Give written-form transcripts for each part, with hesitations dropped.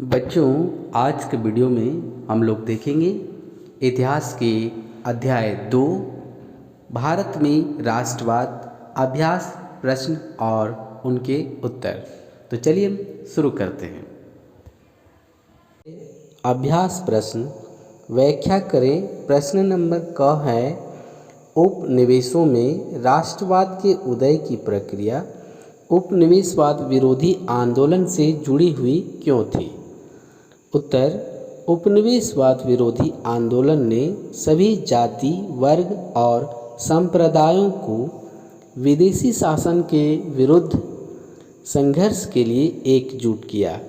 बच्चों, आज के वीडियो में हम लोग देखेंगे इतिहास के अध्याय 2 भारत में राष्ट्रवाद अभ्यास प्रश्न और उनके उत्तर। तो चलिए हम शुरू करते हैं। अभ्यास प्रश्न व्याख्या करें। प्रश्न नंबर क है, उपनिवेशों में राष्ट्रवाद के उदय की प्रक्रिया उपनिवेशवाद विरोधी आंदोलन से जुड़ी हुई क्यों थी? उत्तर, उपनिवेशवाद विरोधी आंदोलन ने सभी जाति, वर्ग और संप्रदायों को विदेशी शासन के विरुद्ध संघर्ष के लिए एकजुट किया।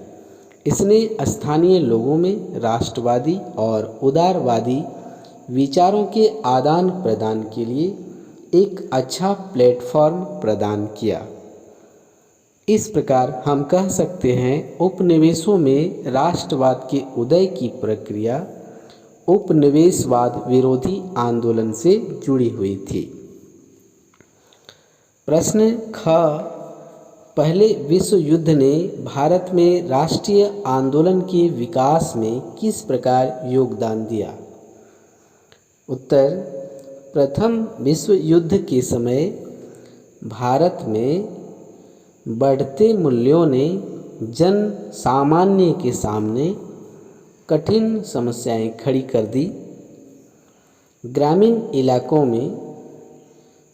इसने स्थानीय लोगों में राष्ट्रवादी और उदारवादी विचारों के आदान प्रदान के लिए एक अच्छा प्लेटफॉर्म प्रदान किया। इस प्रकार हम कह सकते हैं, उपनिवेशों में राष्ट्रवाद के उदय की प्रक्रिया उपनिवेशवाद विरोधी आंदोलन से जुड़ी हुई थी। प्रश्न ख, पहले विश्व युद्ध ने भारत में राष्ट्रीय आंदोलन के विकास में किस प्रकार योगदान दिया? उत्तर, प्रथम विश्व युद्ध के समय भारत में बढ़ते मूल्यों ने जन सामान्य के सामने कठिन समस्याएं खड़ी कर दी। ग्रामीण इलाकों में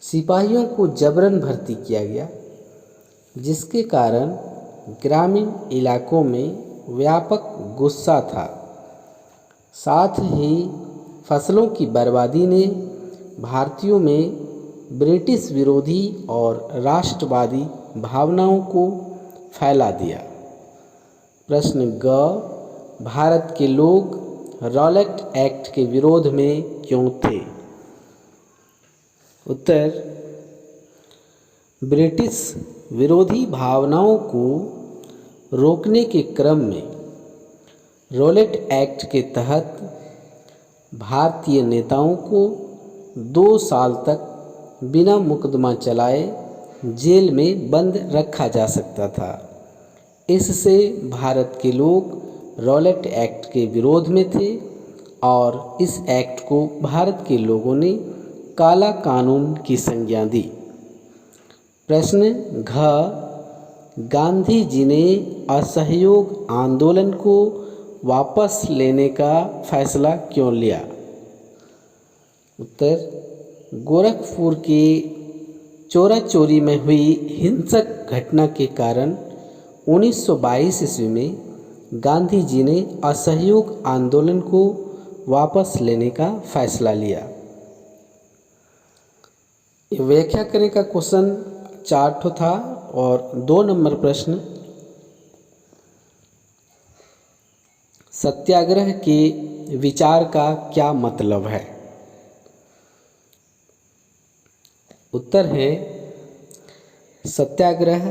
सिपाहियों को जबरन भर्ती किया गया, जिसके कारण ग्रामीण इलाकों में व्यापक गुस्सा था। साथ ही फसलों की बर्बादी ने भारतीयों में ब्रिटिश विरोधी और राष्ट्रवादी भावनाओं को फैला दिया। प्रश्न ग, भारत के लोग रॉलेट एक्ट के विरोध में क्यों थे? उत्तर, ब्रिटिश विरोधी भावनाओं को रोकने के क्रम में रॉलेट एक्ट के तहत भारतीय नेताओं को 2 साल तक बिना मुकदमा चलाए जेल में बंद रखा जा सकता था। इससे भारत के लोग रॉलेट एक्ट के विरोध में थे और इस एक्ट को भारत के लोगों ने काला कानून की संज्ञा दी। प्रश्न घ, गांधी जी ने असहयोग आंदोलन को वापस लेने का फैसला क्यों लिया? उत्तर, गोरखपुर के चोरा चोरी में हुई हिंसक घटना के कारण 1922 ईस्वी में गांधी जी ने असहयोग आंदोलन को वापस लेने का फैसला लिया। व्याख्या करने का क्वेश्चन 4 था और 2 नंबर प्रश्न, सत्याग्रह के विचार का क्या मतलब है? उत्तर है, सत्याग्रह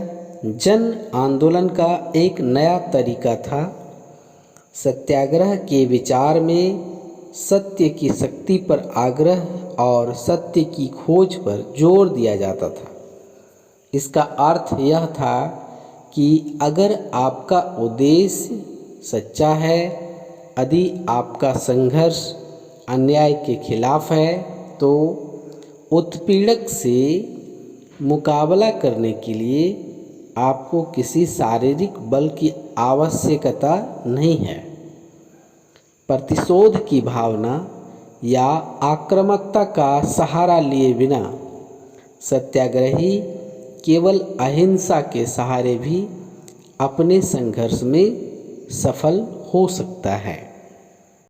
जन आंदोलन का एक नया तरीका था। सत्याग्रह के विचार में सत्य की शक्ति पर आग्रह और सत्य की खोज पर जोर दिया जाता था। इसका अर्थ यह था कि अगर आपका उद्देश्य सच्चा है, यदि आपका संघर्ष अन्याय के खिलाफ है, तो उत्पीड़क से मुकाबला करने के लिए आपको किसी शारीरिक बल की आवश्यकता नहीं है। प्रतिशोध की भावना या आक्रामकता का सहारा लिए बिना सत्याग्रही केवल अहिंसा के सहारे भी अपने संघर्ष में सफल हो सकता है।